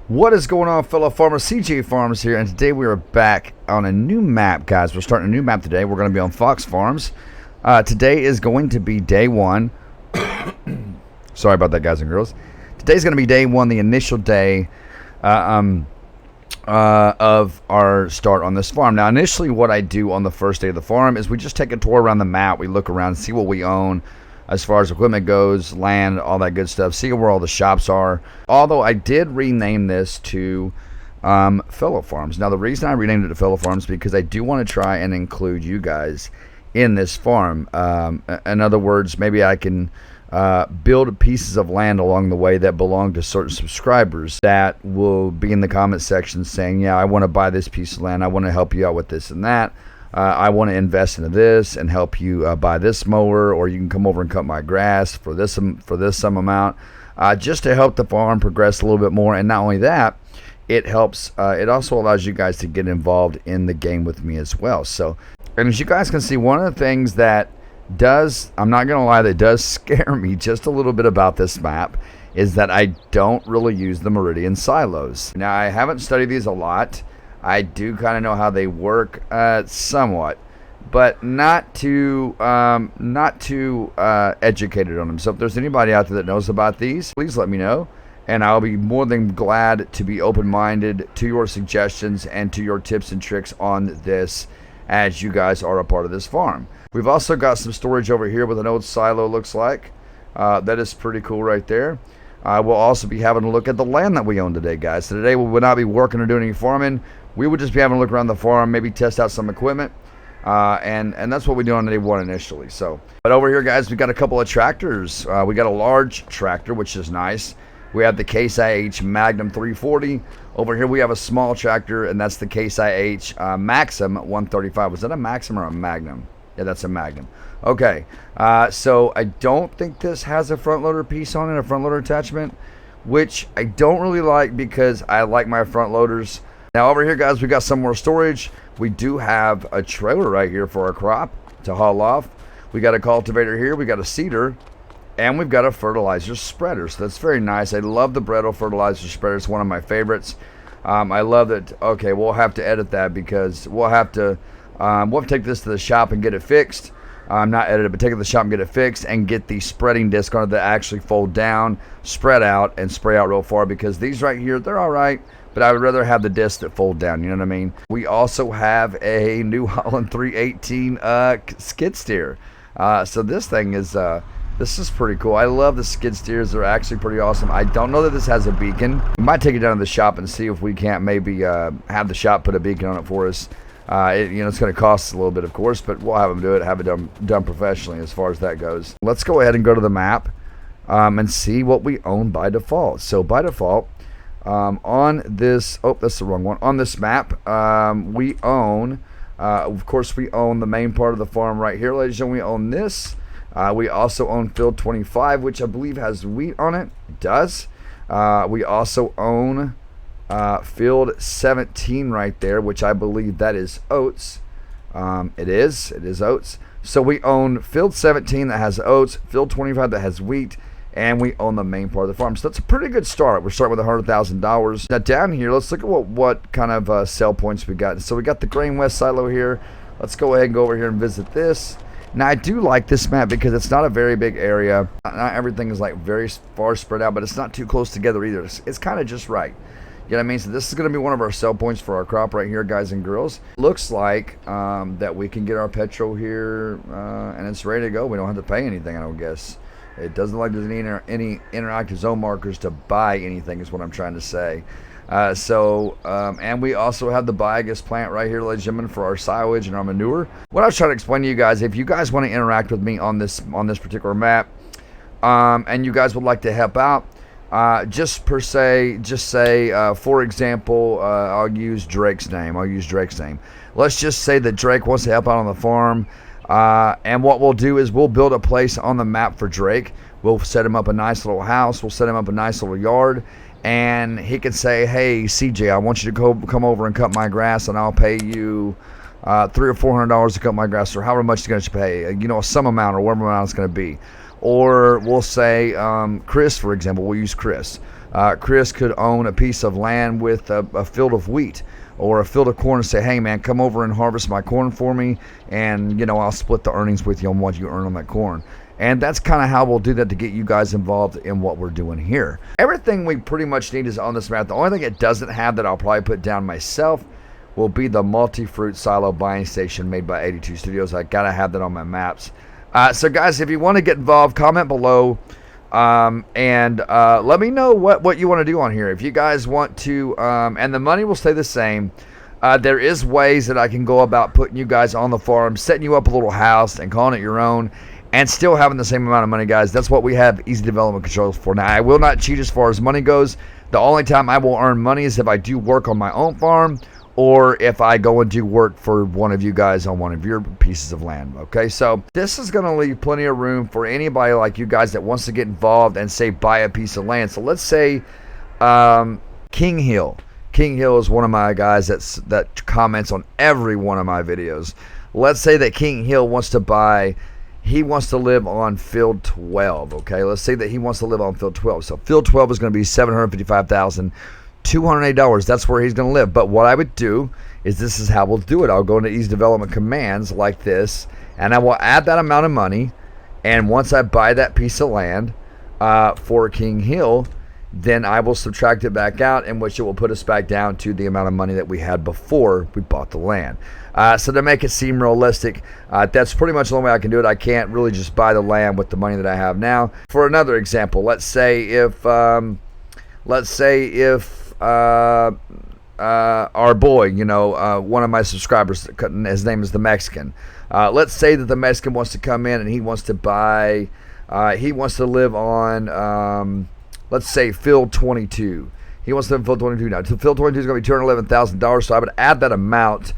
What is going on, fellow farmers? CJ Farms here, and today we are back on a new map, guys. We're starting a new map today. We're going to be on Fox Farms. Today is going to be day one. Sorry about that, guys and girls. Today's going to be day one, the initial day of our start on this farm. Now, initially, what I do on the first day of the farm is we just take a tour around the map. We look around, see what we own as far as equipment goes, land, all that good stuff, see where all the shops are. Although I did rename this to Fellow Farms. Now, the reason I renamed it to Fellow Farms is because I do want to try and include you guys in this farm. In other words, maybe I can build pieces of land along the way that belong to certain subscribers that will be in the comment section saying, yeah, I want to buy this piece of land, I want to help you out with this and that. I want to invest into this and help you buy this mower, or you can come over and cut my grass for this some amount, just to help the farm progress a little bit more. And not only that, it helps. It also allows you guys to get involved in the game with me as well. So, and as you guys can see, one of the things that does, I'm not gonna lie, that does scare me just a little bit about this map is that I don't really use the Meridian silos. Now, I haven't studied these a lot. I do kind of know how they work somewhat, but not too educated on them. So if there's anybody out there that knows about these, please let me know, and I'll be more than glad to be open-minded to your suggestions and to your tips and tricks on this, as you guys are a part of this farm. We've also got some storage over here with an old silo, looks like. That is pretty cool right there. We'll also be having a look at the land that we own today, guys. So today we will not be working or doing any farming. We would just be having a look around the farm, maybe test out some equipment, and that's what we do on day one initially. So, but over here, guys, we got a couple of tractors. We got a large tractor, which is nice. We have the Case IH Magnum 340. Over here, we have a small tractor, and that's the Case IH Maxim 135. Was that a Maxim or a Magnum? Yeah, that's a Magnum. Okay, so I don't think this has a front loader piece on it, a front loader attachment, which I don't really like because I like my front loaders. Now over here, guys, we got some more storage. We do have a trailer right here for our crop to haul off. We got a cultivator here, we got a seeder, and we've got a fertilizer spreader. So that's very nice. I love the Bretto fertilizer spreader. It's one of my favorites. I love it. Okay, we'll have to edit that because we'll have to take this to the shop and get it fixed. Not edit it, but take it to the shop and get it fixed and get the spreading disc on it that actually fold down, spread out, and spray out real far, because these right here, they're all right, but I would rather have the disc that fold down, you know what I mean? We also have a New Holland 318 skid steer. So this thing is, this is pretty cool. I love the skid steers. They're actually pretty awesome. I don't know that this has a beacon. We might take it down to the shop and see if we can't maybe have the shop put a beacon on it for us. It's going to cost a little bit, of course, but we'll have them do it, have it done professionally as far as that goes. Let's go ahead and go to the map and see what we own by default. So by default, on this, oh, that's the wrong one. On this map, we own, of course, we own the main part of the farm right here, ladies and gentlemen. We own this. We also own Field 25, which I believe has wheat on it. It does. We also own Field 17 right there, which I believe that is oats. It is oats. So we own Field 17 that has oats, Field 25 that has wheat, and we own the main part of the farm. So that's a pretty good start. We're starting with $100,000. Now down here, let's look at what kind of sell points we got. So we got the Grain West silo here. Let's go ahead and go over here and visit this. Now I do like this map because it's not a very big area. Not everything is like very far spread out, but it's not too close together either. It's kind of just right. You know what I mean? So this is going to be one of our sell points for our crop right here, guys and girls. Looks like that we can get our petrol here, and it's ready to go. We don't have to pay anything, I don't guess. It doesn't look like there's any interactive zone markers to buy anything, is what I'm trying to say. And we also have the biogas plant right here, ladies and gentlemen, for our silage and our manure. What I was trying to explain to you guys, if you guys want to interact with me on this particular map, and you guys would like to help out, just say, for example, I'll use Drake's name. Let's just say that Drake wants to help out on the farm, and what we'll do is we'll build a place on the map for Drake. We'll set him up a nice little house. We'll set him up a nice little yard, and he can say, hey, CJ, I want you to come over and cut my grass, and I'll pay you $300 or $400 to cut my grass, or however much you're going to pay, some amount or whatever amount it's going to be. Or we'll say Chris, for example. We'll use Chris. Chris could own a piece of land with a field of wheat or a field of corn and say, hey man, come over and harvest my corn for me, and I'll split the earnings with you on what you earn on that corn. And that's kind of how we'll do that to get you guys involved in what we're doing here. Everything we pretty much need is on this map. The only thing it doesn't have that I'll probably put down myself will be the multi-fruit silo buying station made by 82 Studios. I gotta have that on my maps. So guys, if you want to get involved, comment below. And let me know what you want to do on here. If you guys want to, and the money will stay the same. There is ways that I can go about putting you guys on the farm, setting you up a little house and calling it your own, and still having the same amount of money, guys. That's what we have easy development controls for. Now, I will not cheat as far as money goes. The only time I will earn money is if I do work on my own farm, or if I go and do work for one of you guys on one of your pieces of land. Okay, so this is going to leave plenty of room for anybody like you guys that wants to get involved and say buy a piece of land. So let's say King Hill. King Hill is one of my guys that comments on every one of my videos. Let's say that King Hill wants to buy, he wants to live on field 12. Okay, let's say that he wants to live on field 12. So field 12 is going to be $755,208. That's where he's going to live. But what I would do is, this is how we'll do it. I'll go into ease development commands like this, and I will add that amount of money. And once I buy that piece of land for King Hill, then I will subtract it back out, in which it will put us back down to the amount of money that we had before we bought the land. So to make it seem realistic, that's pretty much the only way I can do it. I can't really just buy the land with the money that I have now. For another example, let's say if our boy, one of my subscribers, his name is the Mexican. Let's say that the Mexican wants to come in and he wants to buy, he wants to live on, let's say field 22. He wants to live in field 22 now. Field 22 is going to be $211,000. So I would add that amount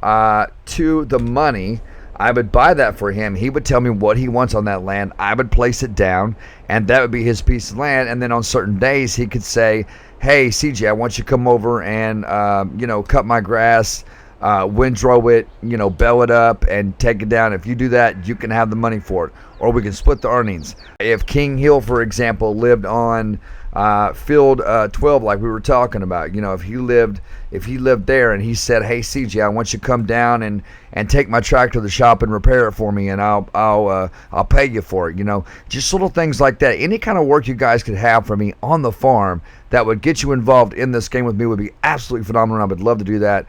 to the money. I would buy that for him. He would tell me what he wants on that land. I would place it down, and that would be his piece of land. And then on certain days, he could say, hey, CJ, I want you to come over and, cut my grass, windrow it, bell it up and take it down. If you do that, you can have the money for it, or we can split the earnings. If King Hill, for example, lived on field 12, like we were talking about, if he lived there and he said, hey CJ, I want you to come down and take my tractor to the shop and repair it for me, and I'll pay you for it. Just little things like that. Any kind of work you guys could have for me on the farm that would get you involved in this game with me would be absolutely phenomenal. I would love to do that.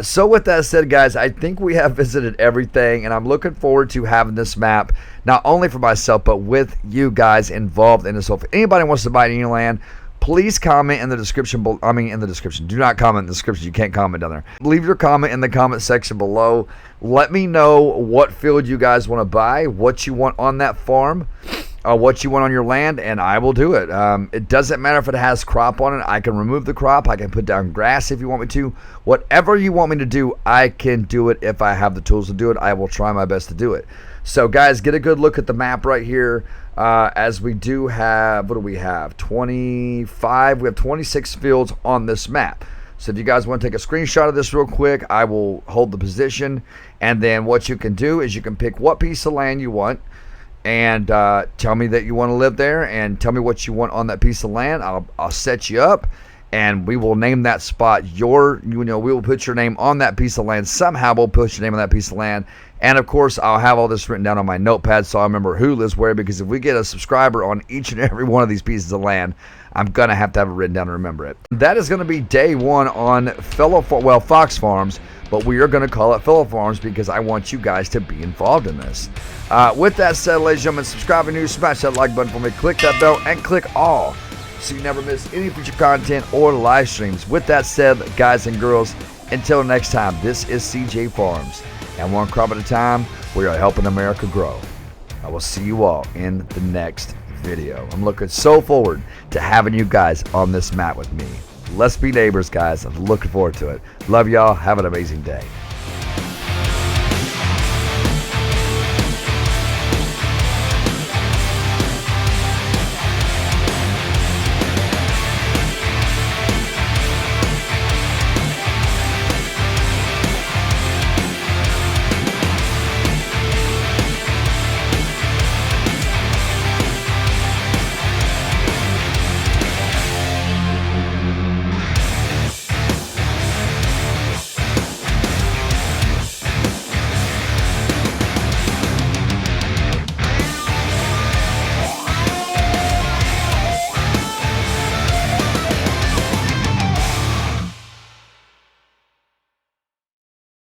So with that said, guys, I think we have visited everything, and I'm looking forward to having this map not only for myself but with you guys involved in this. So if anybody wants to buy any land, please comment in the description. Do not comment in the description. You can't comment down there. Leave your comment in the comment section below. Let me know what field you guys want to buy, what you want on that farm, what you want on your land, and I will do it. It doesn't matter if it has crop on it. I can remove the crop. I can put down grass if you want me to. Whatever you want me to do, I can do it. If I have the tools to do it, I will try my best to do it. So guys, get a good look at the map right here. As we do have, what do we have? 25. We have 26 fields on this map. So if you guys want to take a screenshot of this real quick, I will hold the position, and then what you can do is you can pick what piece of land you want, and tell me that you want to live there, and tell me what you want on that piece of land. I'll set you up, and we will name that spot we will put your name on that piece of land. Somehow we'll put your name on that piece of land, and of course I'll have all this written down on my notepad so I remember who lives where, because if we get a subscriber on each and every one of these pieces of land, I'm gonna have to have it written down to remember it. That is gonna be day one on Fox Farms, but we are gonna call it Fellow Farms because I want you guys to be involved in this. With that said, ladies and gentlemen, subscribe if you're new, smash that like button for me, click that bell, and click all so you never miss any future content or live streams. With that said, guys and girls, until next time, this is CJ Farms, and one crop at a time, we are helping America grow. I will see you all in the next video. I'm looking so forward to having you guys on this map with me. Let's be neighbors, guys. I'm looking forward to it. Love y'all. Have an amazing day.